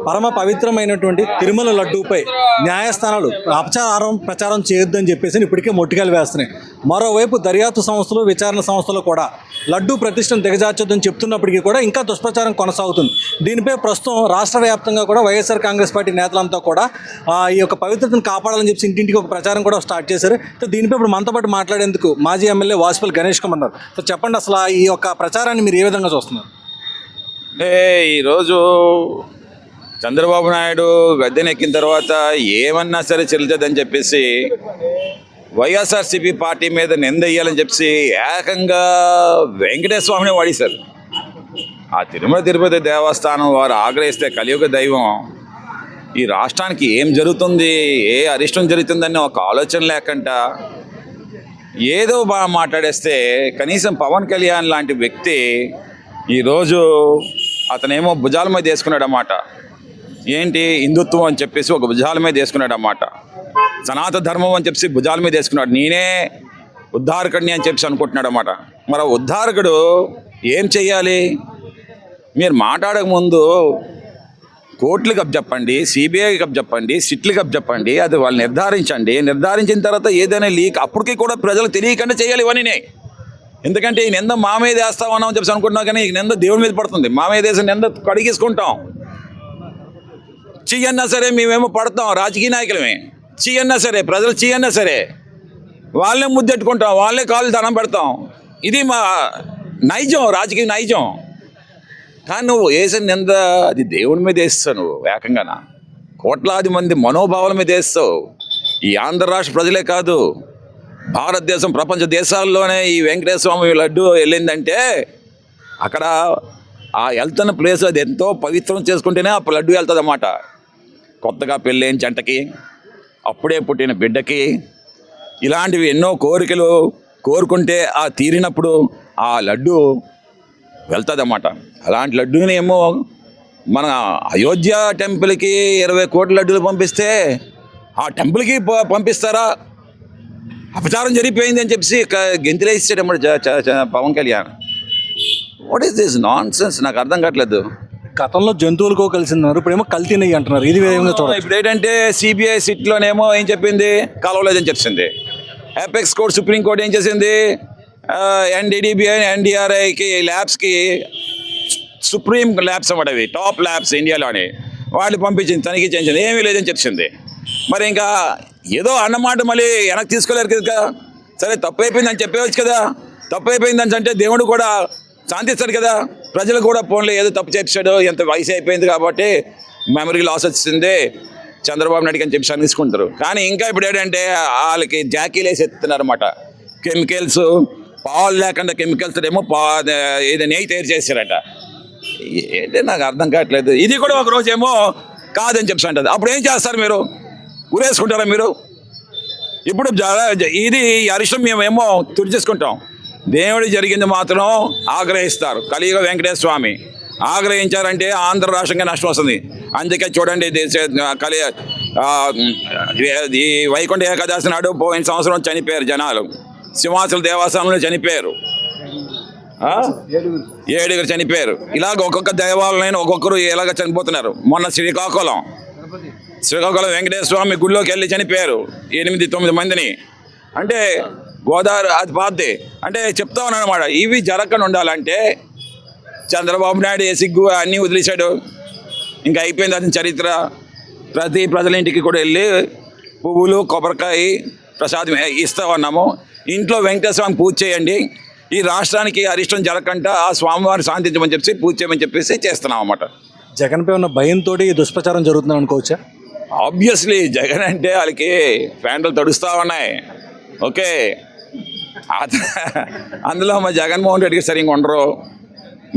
పరమ పవిత్రమైనటువంటి తిరుమల లడ్డూపై న్యాయస్థానాలు ప్రచారం చేయొద్దని చెప్పేసి ఇప్పటికే మొట్టికాయలు వేస్తున్నాయి. మరోవైపు దర్యాప్తు సంస్థలు, విచారణ సంస్థలు కూడా లడ్డూ ప్రతిష్టను దిగజార్చొద్దని చెప్తున్నప్పటికీ కూడా ఇంకా దుష్ప్రచారం కొనసాగుతుంది. దీనిపై ప్రస్తుతం రాష్ట్ర వ్యాప్తంగా కూడా వైఎస్ఆర్ కాంగ్రెస్ పార్టీ నేతలంతా కూడా ఈ యొక్క పవిత్రతను కాపాడాలని చెప్పి ఇంటింటికి ఒక ప్రచారం కూడా స్టార్ట్ చేశారు. దీనిపై ఇప్పుడు మనతో పాటు మాట్లాడేందుకు మాజీ ఎమ్మెల్యే వాసుపల్లి గణేష్ కుమార్ ఉన్నారు. సో చెప్పండి, అసలు ఈ యొక్క ప్రచారాన్ని మీరు ఏ విధంగా చూస్తున్నారు? అంటే ఈరోజు చంద్రబాబు నాయుడు గద్దెనెక్కిన తర్వాత ఏమన్నా సరే చెల్లుతుందని చెప్పేసి వైఎస్ఆర్సీపీ పార్టీ మీద నింద వేయాలని చెప్పి ఏకంగా వెంకటేశ్వర స్వామిని వాడేశారు. ఆ తిరుపతి దేవస్థానం వారు ఆగ్రహిస్తే కలియుగ దైవం ఈ రాష్ట్రానికి ఏం జరుగుతుంది, ఏ అరిష్టం జరుగుతుందని ఒక ఆలోచన లేకుండా ఏదో బాగా మాట్లాడేస్తే కనీసం పవన్ కళ్యాణ్ లాంటి వ్యక్తి ఈరోజు అతనేమో భుజాల మీద వేసుకున్నాడు అన్నమాట. ఏంటి హిందుత్వం అని చెప్పేసి ఒక భుజాల మీద వేసుకున్నాడు అన్నమాట. సనాతన ధర్మం అని చెప్పి భుజాల మీద వేసుకున్నాడు. నేనే ఉద్ధారకుడిని అని చెప్పి అనుకుంటున్నాడు అన్నమాట. మరి ఉద్ధారకుడు ఏం చెయ్యాలి? మీరు మాట్లాడక ముందు కోర్టులకు అప్పచెప్పండి, సిబిఐకి అప్పచెప్పండి, సిట్లకి అప్పచెప్పండి, అది వాళ్ళు నిర్ధారించండి. నిర్ధారించిన తర్వాత ఏదైనా లీక్ అప్పటికి కూడా ప్రజలు తెలియకుండా చేయాలి ఇవన్నీ. ఎందుకంటే ఈ నింద మా మీద వేస్తామన్నామని చెప్పి అనుకుంటున్నాం, కానీ ఈ నింద దేవుడి మీద పడుతుంది. మా మీద వేసిన నింద కడిగేసుకుంటాం. చెయ్యన్నా సరే మేమేమో పడతాం, రాజకీయ నాయకులమే. చెయ్యన్నా సరే, ప్రజలు చెయ్యన్నా సరే వాళ్ళే ముద్దెట్టుకుంటాం, వాళ్ళే కాళ్ళు దండం పెడతాం. ఇది మా నైజం, రాజకీయ నైజం. కానీ నువ్వు వేసిన నింద అది దేవుడి మీద వేస్తావు. నువ్వు ఏకంగానా కోట్లాది మంది మనోభావాల మీద వేస్తావు. ఈ ఆంధ్ర రాష్ట్ర ప్రజలే కాదు, భారతదేశం ప్రపంచ దేశాల్లోనే ఈ వెంకటేశ్వర స్వామి లడ్డు వెళ్ళిందంటే అక్కడ ఆ వెళ్తున్న ప్లేస్ అది ఎంతో పవిత్రం చేసుకుంటేనే ఆ లడ్డు వెళ్తుంది అన్నమాట. కొత్తగా పెళ్ళైన జంటకి, అప్పుడే పుట్టిన బిడ్డకి ఇలాంటివి ఎన్నో కోరికలు కోరుకుంటే ఆ తీరినప్పుడు ఆ లడ్డు వెళ్తుంది అన్నమాట. అలాంటి లడ్డూని ఏమో మన అయోధ్య టెంపుల్కి 20 కోట్ల లడ్డూలు పంపిస్తే ఆ టెంపుల్కి పంపిస్తారా? అపచారం జరిగిపోయింది అని చెప్పి గెంతులేసాడు Pawan Kalyan. What is this nonsense? నాకు అర్థం కావట్లేదు. గతంలో జంతువులకో కలిసిందన్నారు, ఇప్పుడేమో కల్తీ నెయ్యి అంటున్నారు. ఇది చూడండి. ఇప్పుడు ఏంటంటే సిబిఐ సిట్లోనేమో ఏం చెప్పింది, కలవలేదని చెప్పింది. అపెక్స్ కోర్ట్, సుప్రీంకోర్టు ఏం చేసింది, ఎన్డీడీబీఐ, ఎన్డీఆర్ఐకి ల్యాబ్స్కి, సుప్రీం ల్యాబ్స్ అన్నమాట, అవి టాప్ ల్యాబ్స్ ఇండియాలోని, వాళ్ళు పంపించింది, తనిఖీ చేయించింది, ఏమీ లేదని చెప్పింది. మరి ఇంకా ఏదో అన్నమాట మళ్ళీ వెనక్కి తీసుకోలేరు కదా. సరే తప్పు అయిపోయిందని చెప్పవచ్చు కదా. తప్పు అయిపోయిందని అంటే దేవుడు కూడా శాంతిస్తాడు కదా. ప్రజలు కూడా ఫోన్లో ఏదో తప్పు చేపించాడు, ఎంత వయసు అయిపోయింది కాబట్టి మెమరీ లాస్ వచ్చింది చంద్రబాబు నాయుడు అని చెప్పి తీసుకుంటారు. కానీ ఇంకా ఇప్పుడు ఏంటంటే వాళ్ళకి జాకీలు వేసి ఎత్తుతున్నారు అన్నమాట. కెమికల్స్, పాలు లేకుండా కెమికల్స్ ఏమో ఏదో నెయ్యి తయారు చేశారట. ఏంటి నాకు అర్థం కావట్లేదు. ఇది కూడా ఒక రోజు ఏమో కాదని చెప్పి అంటుంది. అప్పుడు ఏం చేస్తారు మీరు? ఊరేసుకుంటారా మీరు? ఇప్పుడు ఇది అరిష్టం మేమేమో తుడిచేసుకుంటాం. దేవుడి జరిగింది మాత్రం ఆగ్రహిస్తారు. కలియుగ వెంకటేశ్వర స్వామి ఆగ్రహించారంటే ఆంధ్ర రాష్ట్రంగా నష్టం వస్తుంది. అందుకే చూడండి, ఈ వైకుంఠ ఏకాదశి నాడు పోయిన సంవత్సరం చనిపోయారు జనాలు. సింహాచల దేవస్థానంలో చనిపోయారు, 7 చనిపోయారు. ఇలాగ ఒక్కొక్క దేవాలయం ఒక్కొక్కరు ఇలాగ చనిపోతున్నారు. మొన్న శ్రీకాకుళం వెంకటేశ్వర స్వామి గుడిలోకి వెళ్ళి చనిపోయారు 8-9 మందిని. అంటే గోదావరి అది పాతే అంటే చెప్తా ఉన్నాను అన్నమాట. ఇవి జరగకుండా ఉండాలంటే చంద్రబాబు నాయుడు సిగ్గు అన్నీ వదిలేశాడు. ఇంకా అయిపోయింది అతని చరిత్ర. ప్రతి ప్రజల ఇంటికి కూడా వెళ్ళి పువ్వులు, కొబ్బరికాయ, ప్రసాదం ఇస్తామన్నాము. ఇంట్లో వెంకటేశ్వర స్వామి పూజ చేయండి. ఈ రాష్ట్రానికి అరిష్టం జరగకుండా ఆ స్వామివారిని శాంతించమని చెప్పి పూజ చేయమని చెప్పేసి చేస్తున్నాం అన్నమాట. జగన్పై ఉన్న భయంతో ఈ దుష్ప్రచారం జరుగుతుందని అనుకోవచ్చా? ఆబ్వియస్లీ జగన్ అంటే వాళ్ళకి ఫ్యాండలు తడుస్తూ ఉన్నాయి. ఓకే, అందులో మా జగన్మోహన్ రెడ్డికి సరిగ్గా ఉండరు.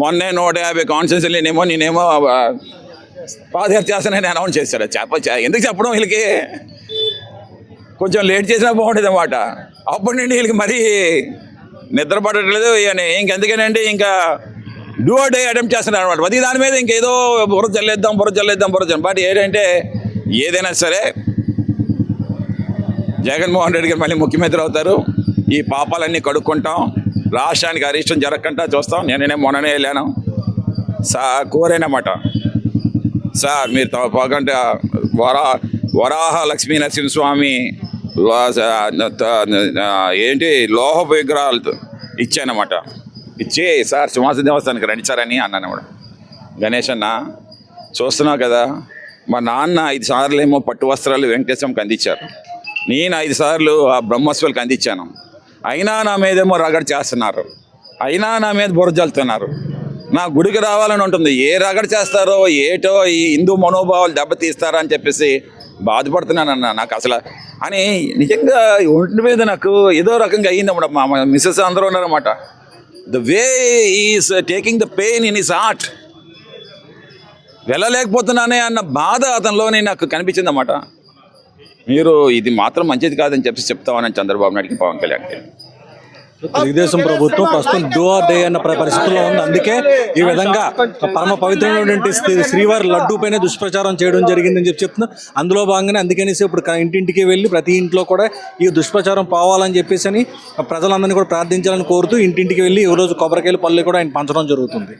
మొన్నే 150 కాన్స్టిట్యూన్సీలు నేనేమో పాదయాత్ర చేస్తానని అనౌన్స్ చేశాడు. ఎందుకు చెప్పడం? వీళ్ళకి కొంచెం లేట్ చేసినా బాగుంటుంది అన్నమాట. అప్పటి నుండి వీళ్ళకి మరీ నిద్ర పడట్లేదు. ఇంకెందుకనంటే ఇంకా డూ ఆర్ డే అటెంప్ట్ చేస్తున్నారు అనమాట. ప్రతి దాని మీద ఇంకేదో బుర్ర చల్లేద్దాం. బట్ ఏంటంటే ఏదైనా సరే జగన్మోహన్ రెడ్డి గారు మళ్ళీ ముఖ్యమంత్రి అవుతారు. ఈ పాపాలన్నీ కడుక్కుంటాం. రాష్ట్రానికి అరిష్టం జరగకుండా చూస్తాం. నేనే మొన్ననే వెళ్ళాను కోరేనమాట. సార్ మీరు తప్పకుండా వరాహ లక్ష్మీ నరసింహస్వామి ఏంటి లోహపు విగ్రహాలతో ఇచ్చానమాట. ఇచ్చి సార్ సింహాసన దేవస్థానానికి రండి సార్ అని అన్నాను కూడా. గణేష్ అన్న చూస్తున్నావు కదా, మా నాన్న 5 సార్లు ఏమో పట్టు వస్త్రాలు వెంకటేశ్వరంకి అందించారు, నేను 5 సార్లు ఆ బ్రహ్మోత్సవాలకు అందించాను. అయినా నా మీదేమో రగడ చేస్తున్నారు, అయినా నా మీద బురజల్లుతున్నారు. నా గుడికి రావాలని ఉంటుంది, ఏ రగడ చేస్తారో ఏటో ఈ హిందూ మనోభావాలు దెబ్బతీస్తారా అని చెప్పేసి బాధపడుతున్నానన్న. నాకు అసలు అని నిజంగా ఒంటి మీద నాకు ఏదో రకంగా అయ్యిందన్నమాట. మా మిస్సెస్ అందరూ ఉన్నారన్నమాట. The way is taking the pain in his heart. వెళ్ళలేకపోతున్నానే అన్న బాధ అతనిలోనే నాకు కనిపించింది అన్నమాట. మీరు ఇది మాత్రం మంచిది కాదని చెప్పి చెప్తామని చంద్రబాబు నాయుడుకి, పవన్ కళ్యాణ్కి. తెలుగుదేశం ప్రభుత్వం ప్రస్తుతం డూ ఆర్ డే అన్న పరిస్థితుల్లో ఉంది. అందుకే ఈ విధంగా పరమ పవిత్రమైనటువంటి శ్రీవారి లడ్డూ పైన దుష్ప్రచారం చేయడం జరిగిందని చెప్పి చెప్తున్నారు. అందులో భాగంగానే అందుకనేసి ఇప్పుడు ఇంటింటికి వెళ్ళి ప్రతి ఇంట్లో కూడా ఈ దుష్ప్రచారం పోవాలని చెప్పేసి అని ప్రజలందరినీ కూడా ప్రార్థించాలని కోరుతూ ఇంటింటికి వెళ్ళి ఈ రోజు కొబ్బరికాయలు పళ్ళు కూడా ఆయన పంచడం జరుగుతుంది.